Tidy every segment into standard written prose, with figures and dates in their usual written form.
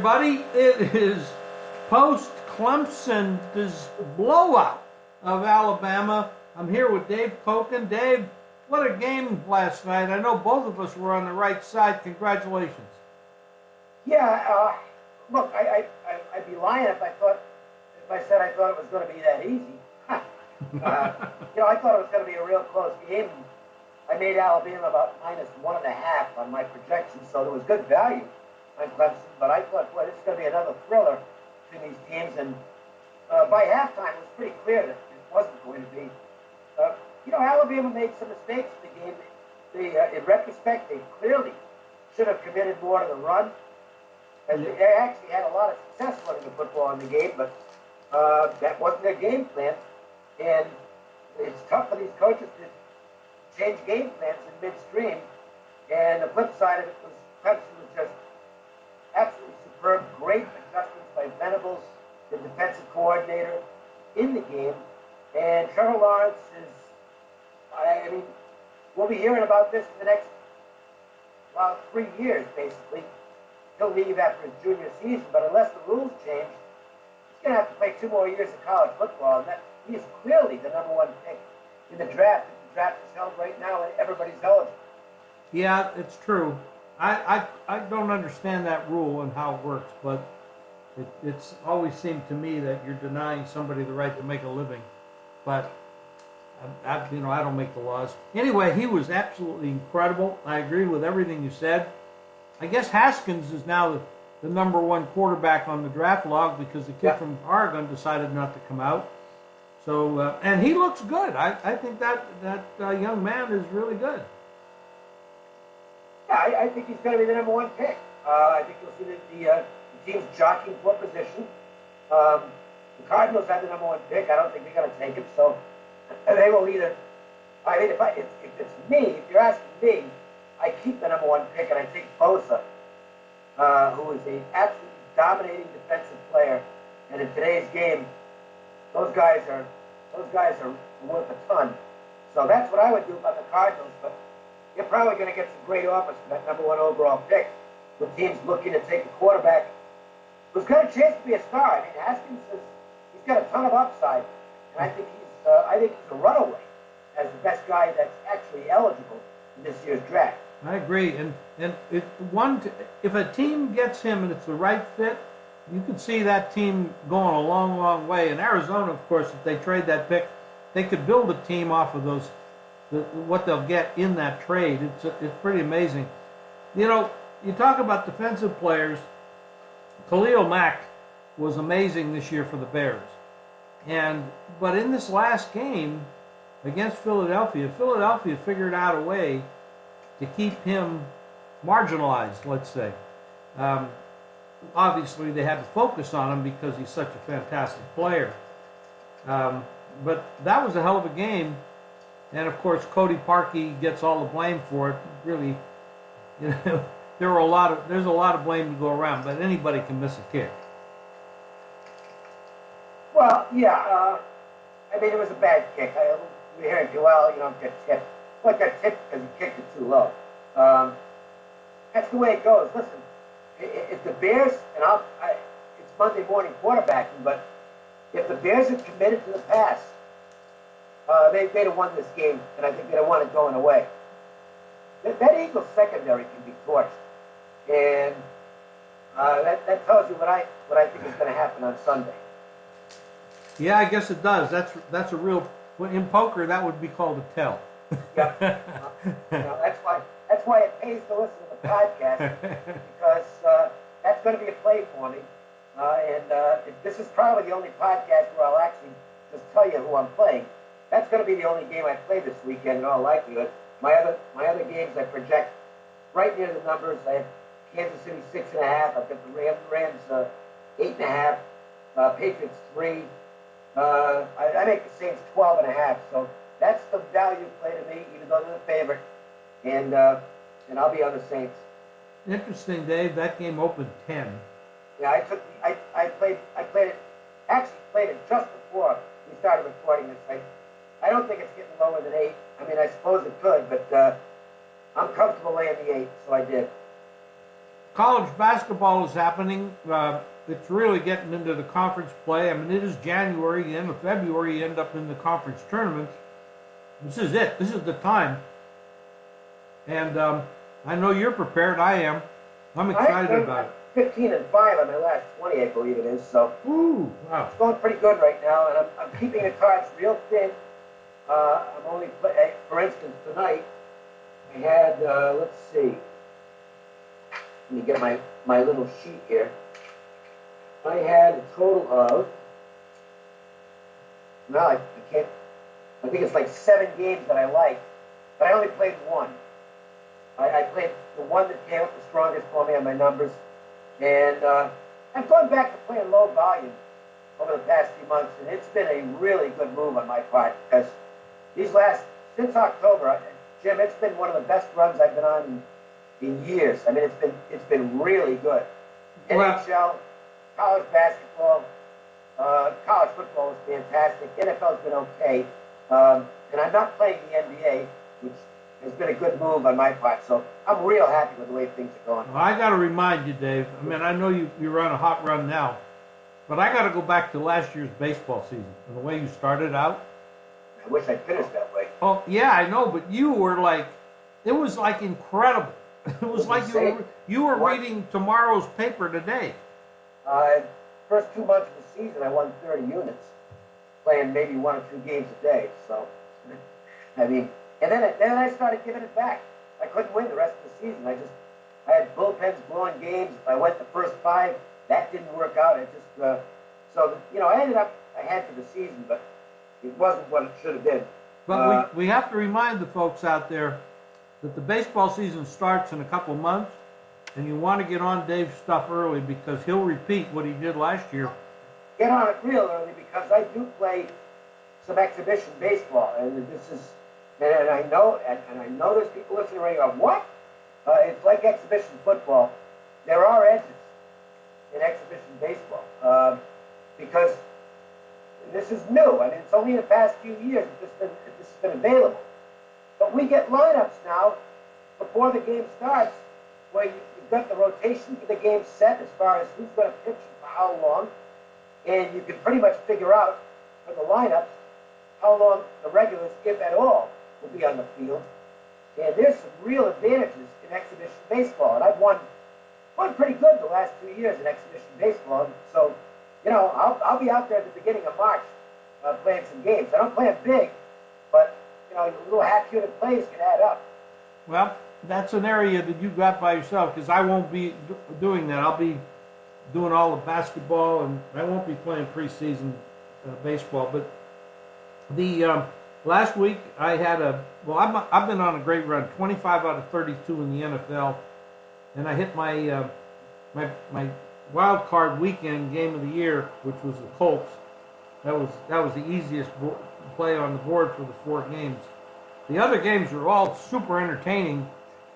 everybody. It is post-Clemson's blowout of Alabama. I'm here with Dave Koken. Dave, what a game last night. I know both of us were on the right side. Congratulations. Yeah, look, I'd be lying if I said I thought it was going to be that easy. I thought it was going to be a real close game. I made Alabama about -1.5 on my projections, so there was good value on Clemson. But I thought, boy, this is going to be another thriller between these teams. And by halftime, it was pretty clear that it wasn't going to be. Alabama made some mistakes in the game. In retrospect, they clearly should have committed more to the run. And they actually had a lot of success running the football in the game, but that wasn't their game plan. And it's tough for these coaches to change game plans in midstream. And the flip side of it was Clemson was just absolutely superb. Great adjustments by Venables, the defensive coordinator, in the game. And Trevor Lawrence is, we'll be hearing about this for the next 3 years, basically. He'll leave after his junior season, but unless the rules change, he's going to have to play 2 more years of college football. And he is clearly the #1 pick in the draft. The draft is held right now, and everybody's eligible. Yeah, it's true. I don't understand that rule and how it works, but it's always seemed to me that you're denying somebody the right to make a living. But I don't make the laws. Anyway, he was absolutely incredible. I agree with everything you said. I guess Haskins is now the #1 quarterback on the draft log because the kid from Oregon decided not to come out. So, and he looks good. I think that young man is really good. Yeah, I think he's going to be the #1 pick. I think you'll see the team's jockeying for position. The Cardinals have the #1 pick. I don't think they're going to take him. So they will either. If it's me, if you're asking me, I keep the #1 pick and I take Bosa, who is an absolutely dominating defensive player. And in today's game, those guys are worth a ton. So that's what I would do about the Cardinals. But you're probably going to get some great offers for that #1 overall pick. The team's looking to take a quarterback who's got a chance to be a star. Haskins he's got a ton of upside, and I think he's a runaway as the best guy that's actually eligible in this year's draft. I agree, and if a team gets him and it's the right fit, you could see that team going a long, long way. In Arizona, of course, if they trade that pick, they could build a team off of what they'll get in that trade. It's pretty amazing. You talk about defensive players. Khalil Mack was amazing this year for the Bears, but in this last game against Philadelphia figured out a way to keep him marginalized, let's say. Obviously, they had to focus on him because he's such a fantastic player. But that was a hell of a game. And, of course, Cody Parkey gets all the blame for it. Really, there's a lot of blame to go around, but anybody can miss a kick. Well, yeah. It was a bad kick. We're hearing Joel, get tipped. Well, it got tipped because he kicked it too low. That's the way it goes. Listen, if the Bears, it's Monday morning quarterbacking, but if the Bears had committed to the pass, they'd have won this game, and I think they'd have won it going away. That Eagles secondary can be torched, and that tells you what I think is going to happen on Sunday. Yeah, I guess it does. That's a real. In poker, that would be called a tell. Yep. That's why it pays to listen to the podcast, because that's going to be a play for me. This is probably the only podcast where I'll actually just tell you who I'm playing. That's going to be the only game I play this weekend in all likelihood. My other games I project right near the numbers. I have Kansas City 6.5. I've got the Rams 8.5. Patriots 3. I make the Saints 12.5. So that's the value play to me, even though they're the favorite. And I'll be on the Saints. Interesting, Dave. That game opened 10. Yeah, I played it just before we started recording this. I don't think it's getting lower than 8. I suppose it could, but I'm comfortable laying the 8, so I did. college basketball is happening. It's really getting into the conference play. I mean, it is January, the end of February, you end up in the conference tournaments. This is it. This is the time. And I know you're prepared. I am. I'm excited about it. 15-5 on my last 20, I believe it is. So Ooh, wow. it's going pretty good right now, and I'm keeping the cards real thin. I'm only, for instance, tonight I had, let's see. Let me get my little sheet here. I had a total of, now I can't, I think it's like 7 games that I liked, but I only played one. I played the one that came up the strongest for me on my numbers, and I've gone back to playing low volume over the past few months, and it's been a really good move on my part, because since October, Jim, it's been one of the best runs I've been on in years. I mean, it's been really good. Well, NHL, college basketball, college football is fantastic. NFL's been okay, and I'm not playing the NBA, which has been a good move on my part. So I'm real happy with the way things are going. well, I got to remind you, Dave. I mean, I know you're on a hot run now, but I got to go back to last year's baseball season and the way you started out. I wish I finished that way. Oh, yeah, I know, but you were like, it was like incredible. It was like you were reading tomorrow's paper today. First 2 months of the season, I won 30 units, playing maybe 1 or 2 games a day. So, I mean, and then I started giving it back. I couldn't win the rest of the season. I had bullpens blowing games. If I went the first 5, that didn't work out. It just, so, you know, I ended up ahead for the season, but it wasn't what it should have been. But we have to remind the folks out there that the baseball season starts in a couple months, and you want to get on Dave's stuff early because he'll repeat what he did last year. Get on it real early because I do play some exhibition baseball, and this is, and I know there's people listening right now. What? It's like exhibition football. There are edges in exhibition baseball because this is new. I mean, it's only in the past few years that this has been available. But we get lineups now before the game starts where you've got the rotation for the game set as far as who's going to pitch for how long. And you can pretty much figure out for the lineups how long the regulars, if at all, will be on the field. And there's some real advantages in exhibition baseball. And I've won pretty good the last 2 years in exhibition baseball. So, you know, I'll be out there at the beginning of March playing some games. I don't play them big, but, you know, little half-unit plays can add up. Well, that's an area that you got by yourself because I won't be doing that. I'll be doing all the basketball, and I won't be playing preseason baseball. But the last week I had I've been on a great run, 25 out of 32 in the NFL, and I hit my my wild card weekend game of the year, which was the Colts. That was the easiest play on the board for the 4 games. The other games were all super entertaining.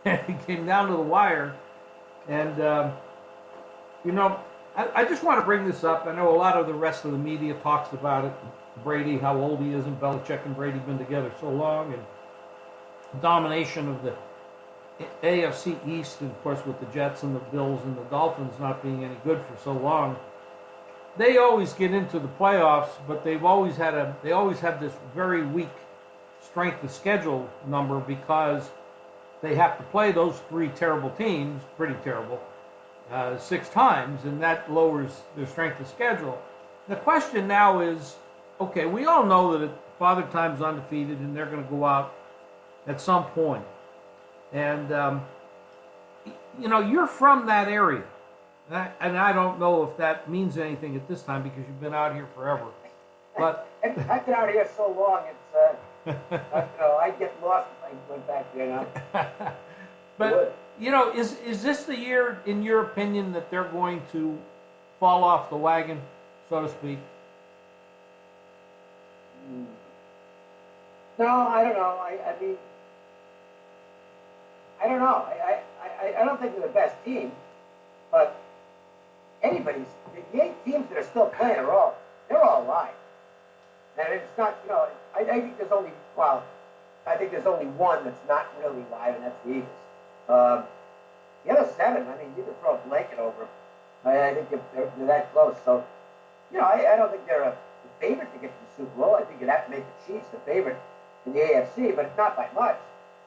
It came down to the wire, and you know, I just want to bring this up. I know a lot of the rest of the media talks about it. Brady, how old he is, and Belichick and Brady been together so long, and domination of the AFC East, and of course with the Jets and the Bills and the Dolphins not being any good for so long. They always get into the playoffs, but they always have this very weak strength of schedule number because they have to play those 3 terrible teams, pretty terrible, 6 times, and that lowers their strength of schedule. The question now is, okay, we all know that Father Time's undefeated and they're going to go out at some point. And, you know, you're from that area. And I don't know if that means anything at this time because you've been out here forever. But I've been out here so long, it's, you know, I'd get lost if I went back there now. But, you know, is this the year, in your opinion, that they're going to fall off the wagon, so to speak? No, I don't know. I mean, I don't know. I don't think they're the best team, but the 8 teams that are still playing they're all alive. And it's not, you know, I think there's only one that's not really live, and that's the Eagles. The other 7, I mean, you could throw a blanket over them. I think they're that close. So, I don't think they're a favorite to get to the Super Bowl. I think you'd have to make the Chiefs the favorite in the AFC, but it's not by much.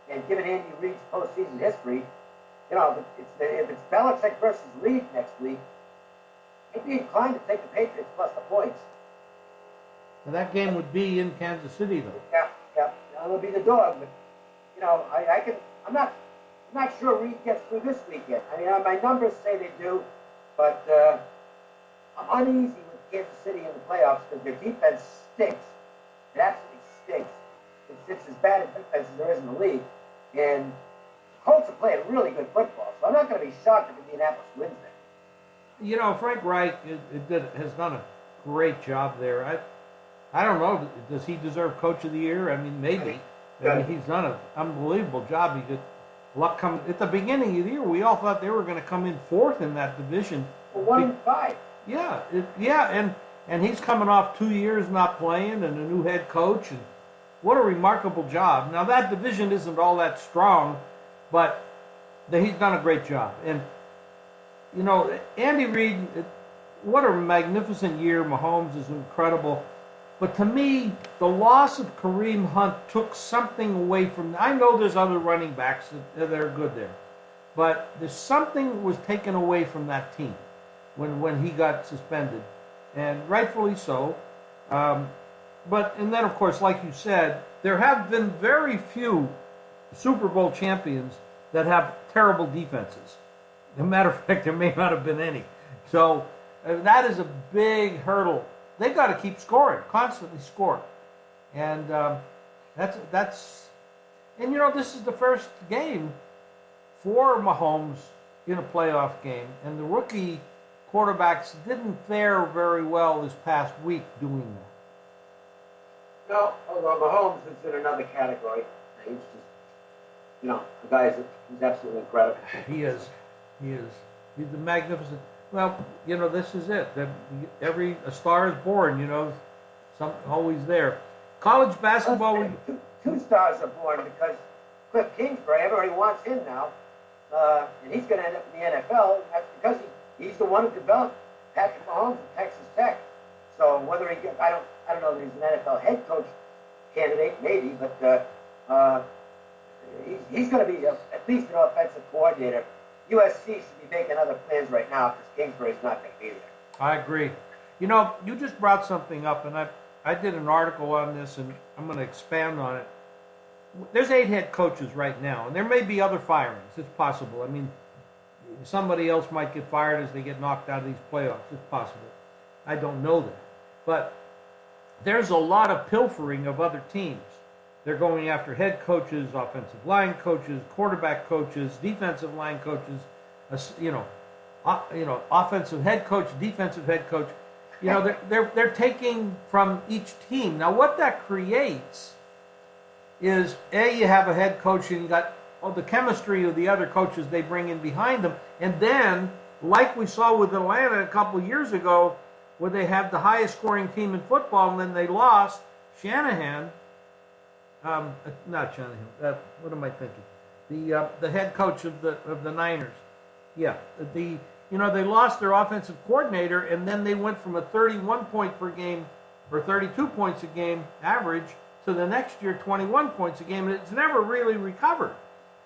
And given Andy Reid's postseason history, if it's Belichick versus Reid next week, I'd be inclined to take the Patriots plus the points. And that game would be in Kansas City, though. Yeah. It'll be the dog, but I'm not sure Reid gets through this weekend. I mean, my numbers say they do, but I'm uneasy with Kansas City in the playoffs because their defense stinks. It absolutely stinks. It's as bad a defense as there is in the league, and the Colts are playing really good football. So I'm not going to be shocked if Indianapolis wins that. Frank Reich has done a great job there. I don't know. Does he deserve Coach of the Year? I mean, maybe. He's done an unbelievable job. He could luck come at the beginning of the year. We all thought they were going to come in 4th in that division. Well, 1-5. Yeah, and he's coming off 2 years not playing and a new head coach, and what a remarkable job. Now that division isn't all that strong, but he's done a great job. And Andy Reid, what a magnificent year. Mahomes is incredible. But to me, the loss of Kareem Hunt took something away from. I know there's other running backs that are good there, but there's something was taken away from that team when he got suspended, and rightfully so. And then of course, like you said, there have been very few Super Bowl champions that have terrible defenses. As a matter of fact, there may not have been any. So that is a big hurdle. They've got to keep scoring, constantly score. And this is the first game for Mahomes in a playoff game, and the rookie quarterbacks didn't fare very well this past week doing that. No, although Mahomes is in another category. He's just, the guy he's absolutely incredible. He is. He's a magnificent. Well, this is it. A star is born. Always there. College basketball. Two stars are born because Cliff Kingsbury, everybody wants him now, and he's going to end up in the NFL. That's because he's the one who developed Patrick Mahomes at Texas Tech. So whether he gets, I don't know that he's an NFL head coach candidate, maybe, but he's going to be at least an offensive coordinator. USC should be making other plans right now because Kingsbury's not going to be there. I agree. You just brought something up, and I did an article on this, and I'm going to expand on it. There's 8 head coaches right now, and there may be other firings. It's possible. I mean, somebody else might get fired as they get knocked out of these playoffs. It's possible. I don't know that. But there's a lot of pilfering of other teams. They're going after head coaches, offensive line coaches, quarterback coaches, defensive line coaches, offensive head coach, defensive head coach. They're taking from each team. Now, what that creates is, you have a head coach and you got the chemistry of the other coaches they bring in behind them. And then, like we saw with Atlanta a couple of years ago, where they had the highest scoring team in football and then they lost, Shanahan, not Shanahan, what am I thinking? The head coach of the Niners. Yeah, they lost their offensive coordinator, and then they went from a 31 point per game or 32 points a game average to the next year 21 points a game, and it's never really recovered.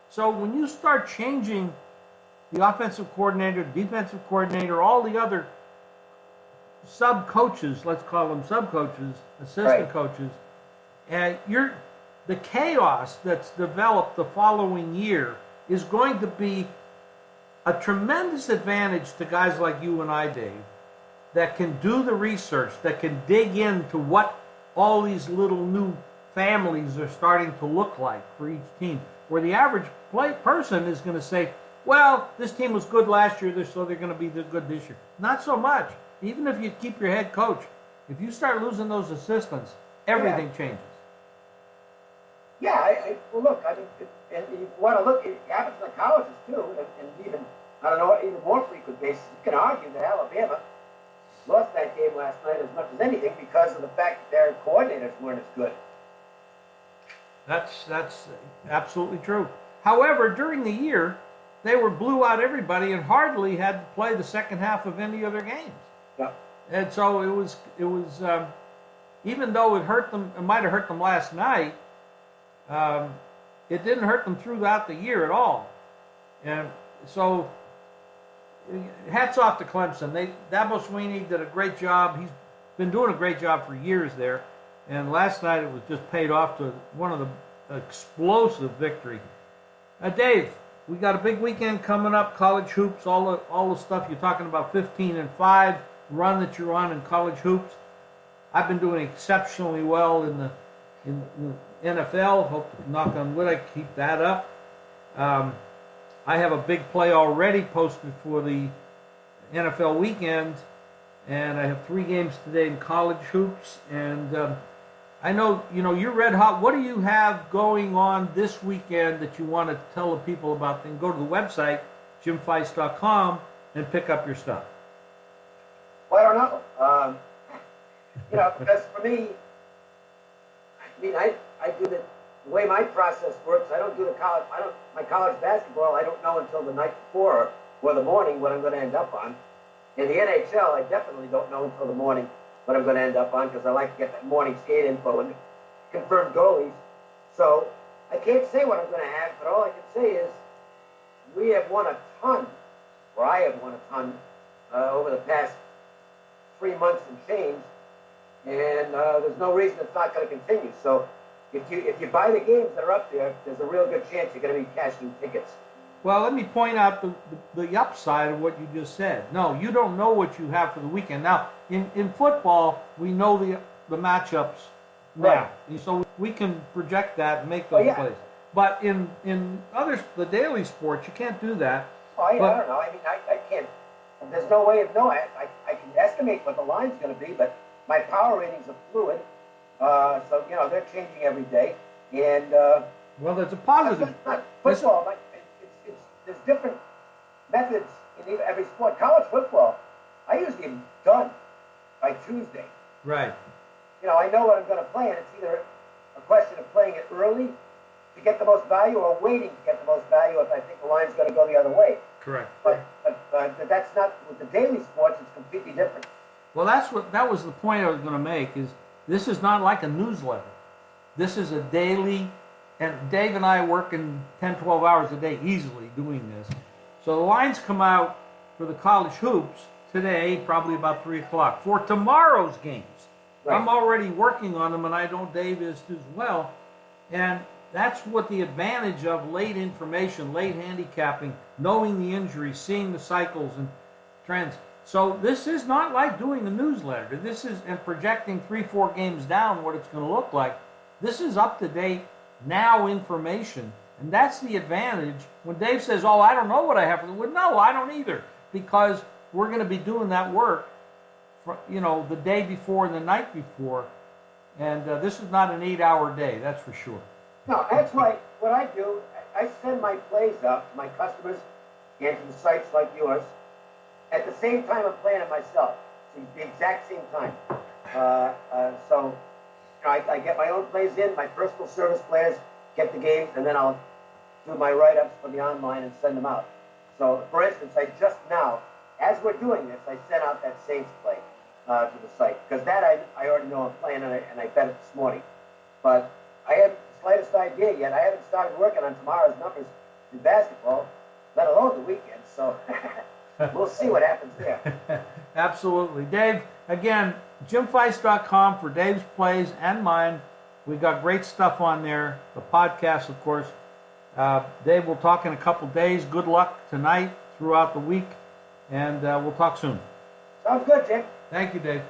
So when you start changing the offensive coordinator, defensive coordinator, all the other sub-coaches, let's call them sub-coaches, assistant coaches, and the chaos that's developed the following year is going to be a tremendous advantage to guys like you and I, Dave, that can do the research, that can dig into what all these little new families are starting to look like for each team, where the average person is going to say, well, this team was good last year, so they're going to be good this year. Not so much. Even if you keep your head coach, if you start losing those assistants, everything changes. Yeah, well, look, I mean, and you want to look, it happens in the colleges too, and even, I don't know, even more frequent basis. You can argue that Alabama lost that game last night as much as anything because of the fact that their coordinators weren't as good. That's absolutely true. However, during the year, they blew out everybody and hardly had to play the second half of any of their games. Yeah. And so it was even though it might have hurt them last night, it didn't hurt them throughout the year at all. And so hats off to Clemson. Dabo Swinney did a great job. He's been doing a great job for years there. And last night it was just paid off to one of the explosive victory. Dave, we got a big weekend coming up, college hoops, all the stuff you're talking about, 15-5 run that you're on in college hoops. I've been doing exceptionally well in the NFL. Hope, knock on wood, I keep that up. I have a big play already posted for the NFL weekend, and I have 3 games today in college hoops. And I know, you're red hot. What do you have going on this weekend that you want to tell the people about? Then go to the website, jimfeist.com, and pick up your stuff. Well, I don't know. Because for me, I do the way my process works. I don't do my college basketball. I don't know until the night before or the morning what I'm going to end up on. In the NHL, I definitely don't know until the morning what I'm going to end up on because I like to get that morning skate info and confirmed goalies. So I can't say what I'm going to have, but all I can say is we have won a ton, or I have won a ton over the past 3 months and change, and there's no reason it's not going to continue. So if you buy the games that are up there, there's a real good chance you're going to be cashing tickets. Well, let me point out the upside of what you just said. No, you don't know what you have for the weekend. Now, in football, we know the matchups now. Right. So we can project that and make those plays. But in the daily sports, you can't do that. Well, I don't know. I mean, I can't. There's no way of knowing. I can estimate what the line's going to be, but my power ratings are fluid. So, they're changing every day. And well, there's a positive. Football, there's different methods in every sport. College football, I usually am done by Tuesday. Right. I know what I'm going to play, and it's either a question of playing it early to get the most value or waiting to get the most value if I think the line's going to go the other way. Correct. But that's not, with the daily sports, it's completely different. Well, that was the point I was going to make, is this is not like a newsletter. This is a daily, and Dave and I work in 10, 12 hours a day easily doing this. So the lines come out for the college hoops today, probably about 3 o'clock, for tomorrow's games. Right. I'm already working on them, and I know Dave is as well. And that's what the advantage of late information, late handicapping, knowing the injuries, seeing the cycles and trends. So this is not like doing a newsletter. This is, and projecting 3-4 games down what it's going to look like. This is up-to-date, now information. And that's the advantage. When Dave says, oh, I don't know what I have for the week. No, I don't either. Because we're going to be doing that work, the day before and the night before. And this is not an 8-hour day, that's for sure. No, that's why what I do, I send my plays up to my customers and to the sites like yours at the same time I'm playing it myself. It's the exact same time. So I get my own plays in, my personal service players get the games, and then I'll do my write-ups for the online and send them out. So, for instance, I just now, as we're doing this, I sent out that Saints play to the site, because that I already know I'm playing, and I bet it this morning. But I haven't the slightest idea yet. I haven't started working on tomorrow's numbers in basketball, let alone the weekend. So we'll see what happens there. Absolutely. Dave, again, jimfeist.com for Dave's plays and mine. We've got great stuff on there. The podcast, of course. Dave, we'll talk in a couple days. Good luck tonight, throughout the week, and we'll talk soon. Sounds good, Jim. Thank you, Dave.